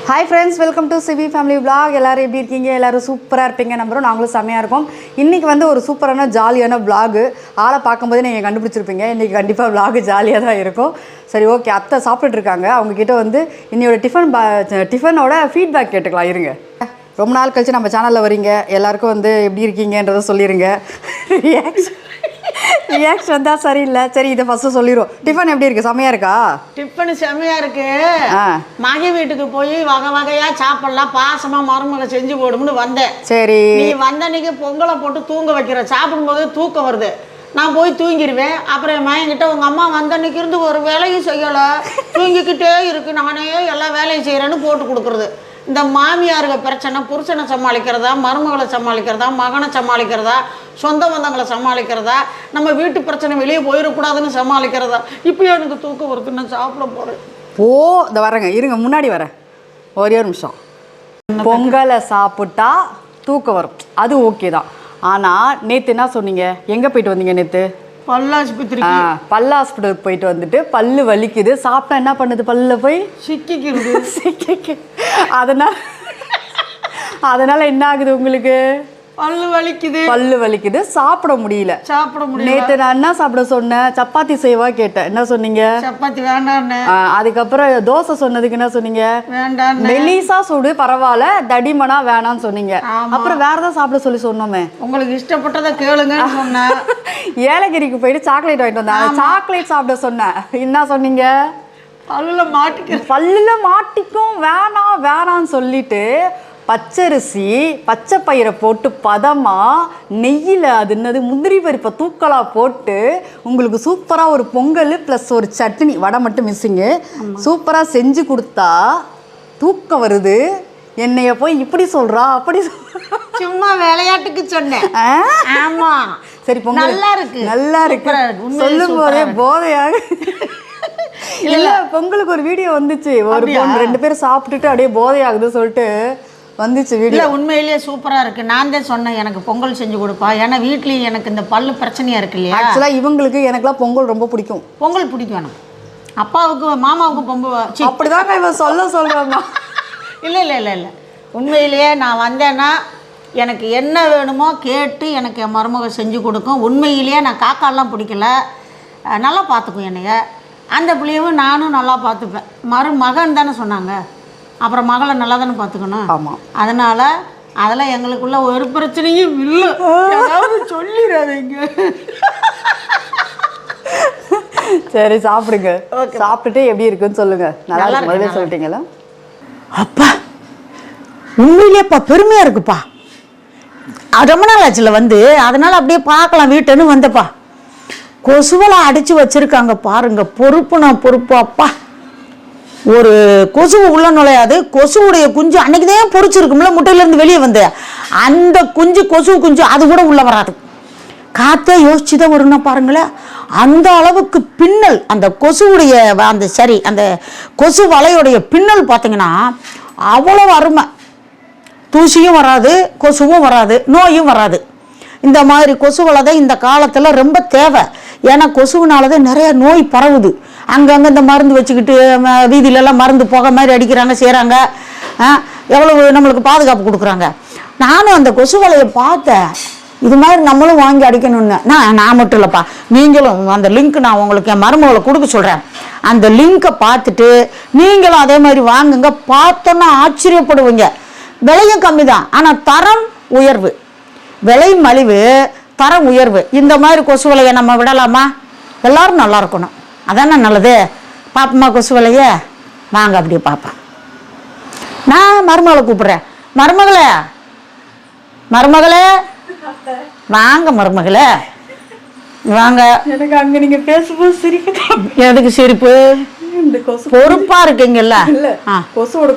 Hi friends, welcome to Civi Family Vlog. எல்லாரும் எப்படி இருக்கீங்க? எல்லாரும் சூப்பரா இருப்பீங்க நம்புறோம். நாங்களும் செமையா இருக்கோம். இன்னைக்கு வந்து ஒரு சூப்பரான ஜாலியான vlog. ஆளை பாக்கும்போது நீங்க கண்டுபிடிச்சிருப்பீங்க. இன்னைக்கு கண்டிப்பா vlog ஜாலியா தான் இருக்கும். சரி ஓகே, அத்தை சாப்பிட்டுட்டு இருக்காங்க. அவங்க கிட்ட வந்து இன்னையோட டிஃபனோட ஃபீட்பேக் கேட்டுக்கலாம் இருங்க. ரொம்ப நாள் கழிச்சு நம்ம சேனல்ல வரீங்க. எல்லாருக்கும் வந்து எப்படி இருக்கீங்கன்றத சொல்லிருங்க. ரியாக்ஷன் தான் சரியில்லை. சரி இதை ஃபர்ஸ்ட் சொல்லிடுவோம். டிஃபன் எப்படி இருக்கு? செமையா இருக்கா? டிஃபன் செமையா இருக்கு. மகி வீட்டுக்கு போய் வகை வகையா சாப்பிடலாம், பாசமா மருமகளை செஞ்சு போடும்னு வந்தேன். சரி, நீ வந்த அன்னைக்கு பொங்கலை போட்டு தூங்க வைக்கிற, சாப்பிடும்போது தூக்கம் வருது, நான் போய் தூங்கிடுவேன். அப்புறம் என் மகன்கிட்ட உங்க அம்மா வந்த அன்னைக்கு இருந்து ஒரு வேலையும் செய்யலை, தூங்கிக்கிட்டே இருக்கு, நானே எல்லா வேலையும் செய்கிறேன்னு போட்டு கொடுக்குறது. இந்த மாமியாருங்க பிரச்சனை, புருஷனை சமாளிக்கிறதா, மருமகளை சமாளிக்கிறதா, மகனை சமாளிக்கிறதா, சொந்த பந்தங்களை சமாளிக்கிறதா, நம்ம வீட்டு பிரச்சனை வெளியே போயிடக்கூடாதுன்னு சமாளிக்கிறதா. இப்போ எனக்கு தூக்கம் வருது, நான் சாப்பிட போகிறேன். இந்த வரேங்க, இருங்க முன்னாடி வரேன், ஒரே ஒரு நிமிஷம். பொங்கலை சாப்பிட்டா தூக்கம் வரும், அது ஓகே தான். ஆனால் நேற்று என்ன சொன்னீங்க? எங்கே போயிட்டு வந்தீங்க நேற்று? பல்லாஸ்பத்திரிக்கு போயிட்டு வந்துட்டு பல்லு வலிக்குது, சாப்பிட்டா என்ன பண்ணுது? பல்லுல போய் சிக்கிக்கிறது. அதனால என்ன ஆகுது உங்களுக்கு? பல்லு வலிக்குது, சாப்பிட முடியல. நேத்து நான் என்ன சாப்பிட சொன்னேன்? சப்பாத்தி செய்வா கேட்டேன், என்ன சொன்னீங்க? சப்பாத்தி வேண்டான்னு. அதுக்கப்புறம் தோசை சொன்னதுக்கு என்ன சொன்னீங்க? வேண்டாம், மெலிசா சுடு பரவாயில்ல, தடிமனா வேணான்னு சொன்னீங்க. அப்புறம் வேற ஏதாவது சாப்பிட சொல்லி சொன்னோமே. உங்களுக்கு இஷ்டப்பட்டதை கேளுங்க சொன்னேன். ஏலகிரிக்கு போயிட்டு சாக்லேட் வாங்கிட்டு வந்தேன், சாக்லேட் சாப்பிட சொன்னேன். என்ன சொன்னீங்க? பல்லுல மாட்டிக்கும், வேணான்னு சொல்லிட்டு பச்சரிசி பச்சை பயிரை போட்டு பதமாக நெய்யில் அது என்னது முந்திரி பருப்பை தூக்கலாக போட்டு உங்களுக்கு சூப்பராக ஒரு பொங்கல் ப்ளஸ் ஒரு சட்னி, வடை மட்டும் மிஸ்ஸிங்கு, சூப்பராக செஞ்சு கொடுத்தா தூக்கம் வருது. என்னைய போய் இப்படி சொல்கிறா அப்படி சும்மா விளையாட்டுக்கு சொன்னேன். ஆமாம் சரி, பொங்கல் நல்லா இருக்கு சொல்லும் போதே போதையாக இல்லை. பொங்கலுக்கு ஒரு வீடியோ வந்துச்சு, ஒரு பொண்ணு 2 பேரும் சாப்பிட்டுட்டு அப்படியே போதையாகுதுன்னு சொல்லிட்டு வந்துச்சு வீடியோ. உண்மையிலேயே சூப்பராக இருக்குது. நான் தான் சொன்னேன் எனக்கு பொங்கல் செஞ்சு கொடுப்பா, ஏன்னா வீட்லேயும் எனக்கு இந்த பல்லு பிரச்சனையாக இருக்கு இல்லையா. ஆக்சுவலாக இவங்களுக்கு எனக்குலாம் பொங்கல் ரொம்ப பிடிக்கும். பொங்கல் பிடிக்கும் எனக்கு, அப்பாவுக்கு மாமாவுக்கு பொங்கல் அப்படிதாங்க இவன் சொல்கிறேம்மா. இல்லை உண்மையிலேயே நான் வந்தேன்னா எனக்கு என்ன வேணுமோ கேட்டு எனக்கு என் மருமக செஞ்சு கொடுக்கும். உண்மையிலேயே நான் காக்காலாம் பிடிக்கல, நல்லா பார்த்துக்கும் என்னைய. அந்த பிள்ளையும் நானும் நல்லா பார்த்துப்பேன். மருமகன் தானே சொன்னாங்க, அப்புறம் மகளை நல்லா தானே பார்த்துக்கணும். ஆமாம், அதனால் அதெல்லாம் எங்களுக்குள்ள ஒரு பிரச்சனையும் இல்லை. ஏதாவது சொல்லிடாதீங்க. சரி சாப்பிடுங்க, சாப்பிட்டுட்டு எப்படி இருக்குன்னு சொல்லுங்க. நல்லா இருக்கு முதல்ல சொல்லிட்டீங்களா? அப்பா உண்மையிலேப்பா பெருமையாக இருக்குப்பா. ரொம்ப நாள் ஆச்சுல வந்து, அதனால் அப்படியே பார்க்கலாம் வீட்டுன்னு வந்தப்பா. கொசுவெல்லாம் அடித்து வச்சுருக்காங்க பாருங்க, பொறுப்பு அப்பா. ஒரு கொசுவு உள்ள நுழையாது, கொசுவுடைய குஞ்சு அன்னைக்கு தான் பொறிச்சிருக்கும்ல, முட்டையிலேருந்து வெளியே வந்து அந்த கொசு குஞ்சு அது கூட உள்ளே வராது. காற்றே யோசிச்சு தான் வரும்னா பாருங்களேன். அந்த அளவுக்கு பின்னல் அந்த கொசுவுடைய அந்த கொசு வலையுடைய பின்னல் பார்த்தீங்கன்னா அவ்வளோ அருமை. தூசியும் வராது, கொசுவும் வராது, நோயும் வராது. இந்த மாதிரி கொசு வலை தான் இந்த காலத்தில் ரொம்ப தேவை. ஏன்னா கொசுவினால தான் நிறைய நோய் பரவுது. அங்கங்கே இந்த மருந்து வச்சுக்கிட்டு வீதியிலலாம் மருந்து புகை மாதிரி அடிக்கிறாங்க, செய்கிறாங்க. எவ்வளவு நம்மளுக்கு பாதுகாப்பு கொடுக்குறாங்க. நானும் அந்த கொசு வலையை பார்த்தேன், இது மாதிரி நம்மளும் வாங்கி அடிக்கணும்னு. நான் மட்டும் இல்லைப்பா, நீங்களும் அந்த லிங்க் நான் உங்களுக்கு என் மருமகளை கொடுக்க சொல்கிறேன். அந்த லிங்கை பார்த்துட்டு நீங்களும் அதே மாதிரி வாங்குங்க. பார்த்தோன்னா ஆச்சரியப்படுவீங்க. விலையும் கம்மி தான், ஆனால் தரம் உயர்வு. விலை மலிவு, தரம் உயர்வு. இந்த மாதிரி கொசு வலையை நம்ம விடலாமா? எல்லாரும் நல்லா இருக்கணும், அதானே நல்லது. பாப்பமா கொசு வலைய வாங்க, அப்படியே பார்ப்பேன். நான் மருமகளை கூப்பிடுறேன். மருமகளே வாங்க, மருமகளே வாங்க. எனக்கு அங்கே நீங்கள் பேசும்போது சிரிப்பு. எதுக்கு சிரிப்பு? பொறுப்பாக இருக்கீங்கல்ல. கொசுவோட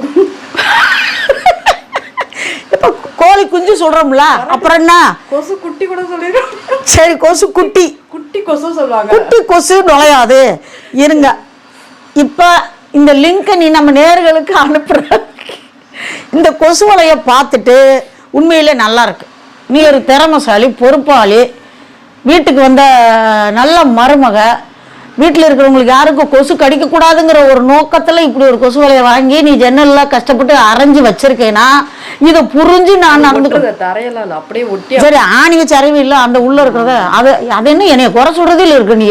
இப்போ கோழி குஞ்சு சொல்றோம்ல, அப்புறம் என்ன கொசு குட்டி கூட சொல்லிடுறோம். சரி, கொசு குட்டி கொசு சொல்லுவாங்க. குட்டி கொசு நுழையாது. இருங்க, இப்போ இந்த லிங்கை நீ நம்ம நேர்களுக்கு அனுப்புற. இந்த கொசு வலையை பார்த்துட்டு உண்மையிலே நல்லா இருக்கு. நீ ஒரு திறமைசாலி, பொறுப்பாளி, வீட்டுக்கு வந்த நல்ல மருமக, வீட்டில் இருக்கிறவங்களுக்கு யாருக்கும் கொசு கடிக்கக்கூடாதுங்கிற ஒரு நோக்கத்தில் இப்படி ஒரு கொசு வலையை வாங்கி நீ ஜன்னல்லாம் கஷ்டப்பட்டு அரைஞ்சு வச்சிருக்கேன்னா இதை புரிஞ்சு நான் நடந்துக்கிறேன். தரையெல்லாம் அப்படியே ஒட்டி சரி, ஆணி வச்சு அரைவே இல்லை, அந்த உள்ள இருக்கிறத அது என்ன என்னைய குறை சொல்றதில் இருக்கு. நீ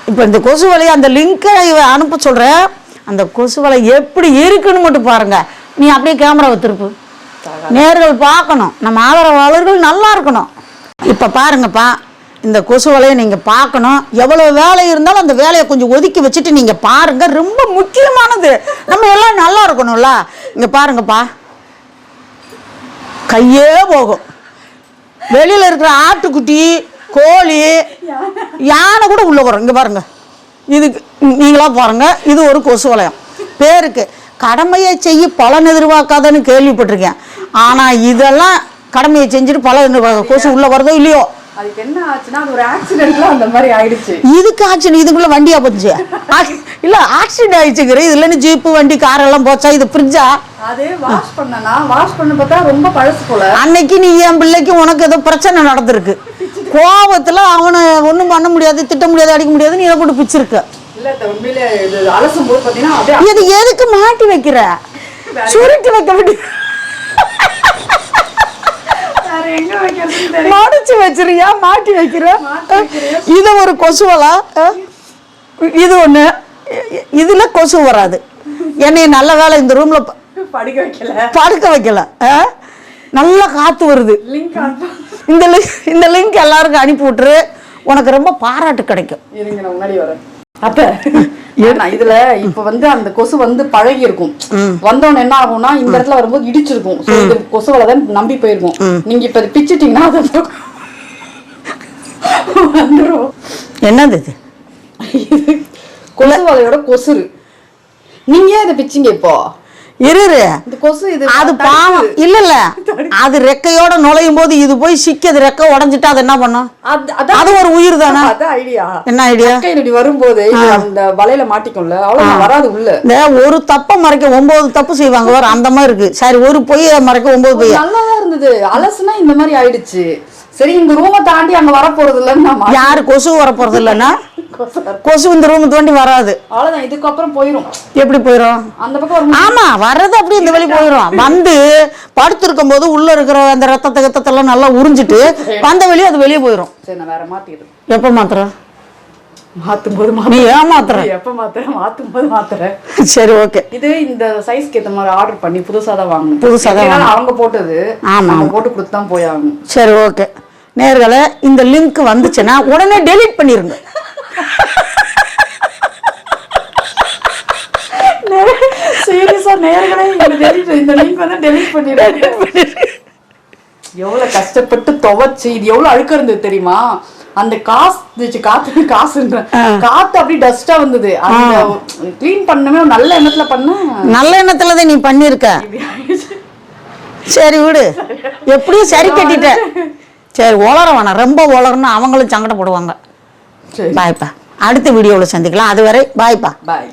இப்போ இந்த கொசு வலையை அந்த லிங்கை அனுப்ப சொல்ற, அந்த கொசு வலை எப்படி இருக்குன்னு மட்டும் பாருங்க. நீ அப்படியே கேமராவை திருப்பு, நேர்கள் பார்க்கணும், நம்ம ஆதரவாளர்கள் நல்லா இருக்கணும். இப்போ பாருங்கப்பா, இந்த கொசு வலையை நீங்கள் பார்க்கணும். எவ்வளோ வேலை இருந்தாலும் அந்த வேலையை கொஞ்சம் ஒதுக்கி வச்சுட்டு நீங்கள் பாருங்க. ரொம்ப முக்கியமானது, நம்ம எல்லாம் நல்லா இருக்கணும்ல. இங்கே பாருங்கப்பா, கையே போகும். வெளியில் இருக்கிற ஆட்டுக்குட்டி, கோழி, யானை கூட உள்ள வரும். இங்கே பாருங்க, இதுக்கு நீங்களா பாருங்க, இது ஒரு கொசு வளையம். பேருக்கு கடமையை செய்ய பலன் எதிர்பார்க்காதன்னு கேள்விப்பட்டிருக்கேன். ஆனால் இதெல்லாம் கடமையை செஞ்சுட்டு பலன் கொசு உள்ள வருதோ இல்லையோ. அதுக்கு என்ன ஆச்சுன்னா அது ஒரு ஆக்சிடென்ட்ல அந்த மாதிரி ஆயிடுச்சு. இதுக்கு ஆக்சிடென்ட், இதுக்குள்ள வண்டியா போச்சு இல்ல ஆக்சிடென்ட் ஆயிடுச்சுங்கிற. இதுல ஜீப்பு வண்டி கார் எல்லாம் போச்சா? இது ஃப்ரிட்ஜா? அது வாஷ் பண்ண பார்த்தா ரொம்ப பழசு போல. அன்னைக்கு நீ என் பிள்ளைக்கு உனக்கு ஏதோ பிரச்சனை நடந்திருக்கு, கோபத்துல அவனை ஒண்ணும் பண்ண முடியாது, திட்ட முடியாது, அடிக்க முடியாது, நீ இதை போட்டு பிச்சிருக்க. இல்ல உண்மையிலே இது அலசும் போது பாத்தீங்கன்னா இது எதுக்கு மாட்டி வைக்கிற? சுருட்டி வைக்க வேண்டிய மடிச்சு வச்சிருக்கியா, மாட்டி வைக்கிற? இது ஒரு கொசு வலை, இது ஒண்ணு. இதுல கொசு வராது. என்னைய நல்ல வேலை இந்த ரூம்ல படுக்க வைக்கல. நல்லா காத்து வருது. இந்த லிங்க் எல்லாருக்கும் அனுப்பி விட்டுரு, உனக்கு ரொம்ப பாராட்டு கிடைக்கும். அப்ப இதுல இப்ப வந்து அந்த கொசு வந்து பழகி இருக்கும். வந்தவன என்ன ஆகும்னா இந்த இடத்துல வரும்போது இடிச்சிருக்கும். கொசுவலை தான் நம்பி போயிருக்கும். நீங்க இப்ப பிச்சிட்டீங்கன்னா வந்துடும். என்னது இது? கொசுவலையோட கொசுறு. நீங்க ஏன் இதை பிச்சிங்க இப்போ? அது பாவம் இல்ல இல்ல, அது ரெக்கையோட நுழையும் போது இது போய் சிக்கது, ரெக்கை உடஞ்சிட்டா அது என்ன பண்ணும்? அது ஒரு உயிர் தானே. என்ன ஐடியா? வரும்போது அந்த வலையில மாட்டிக்கும்ல, அவ்வளவு வராது உள்ள. ஒரு தப்ப மறைக்க 9 தப்பு செய்வாங்க வர, அந்த மாதிரி இருக்கு. சரி, ஒரு பொய் மறைக்க 9 பொய். நல்லாதான் இருந்தது, அலசுனா இந்த மாதிரி ஆயிடுச்சு. சரி, இந்த ரூமை தாண்டி அங்க வர போறது இல்லன்னு யாரு கொசு வர போறது இல்லன்னா? கொசு இந்த ரூம் தோண்டி வராது. அவ்வளவுதான், இதுக்கப்புறம் போயிரும். எப்படி போயிரும்? அந்த பக்கம். ஆமா, வர்றது அப்படி இந்த வழி போயிரும். வந்து படுத்திருக்கும் போது உள்ள இருக்கிற அந்த ரத்தத்தை நல்லா உறிஞ்சிட்டு வந்த வழியும் அது வெளியே போயிரும். சரி, நான் வேற மாத்திக்கிறேன். எப்ப மாத்துற? மாத்தும்போது நீ ஏன் மாத்துற? எப்ப மாத்துற? மாத்தும்போது மாத்துறேன். சரி, ஓகே. இது இந்த சைஸ்க்கு ஏத்த மாதிரி ஆர்டர் பண்ணி புதுசா தான் வாங்கணும். புதுசா தான் அவங்க போட்டது. ஆமா, போட்டு கொடுத்து தான் போய் ஆகணும். சரி, ஓகே. நேர்களே, இந்த லிங்க் வந்துச்சுன்னா உடனே டெலீட் பண்ணிருங்க. சீரியஸா நேர்களே, இந்த லிங்க் வந்து டெலீட் பண்ணிடுங்க. எவ்வளவு கஷ்டப்பட்டு துவைச்சு இது எவ்வளவு அழுக்க இருந்தது தெரியுமா? அந்த காத்து அப்படி டஸ்டா வந்தது. அந்த கிளீன் பண்ணவே நல்ல எண்ணத்துல பண்ண, நல்ல எண்ணத்துலதான் நீ பண்ணிருக்க. சரி விடு, எப்படியும் சரி கட்டிட்ட. சரி, உளர வேணாம், ரொம்ப உளரணும், அவங்களும் சங்கடப்படுவாங்க. பாய்ப்பா, அடுத்த வீடியோவில் சந்திக்கலாம். அதுவரை பாய்ப்பா. பாய்.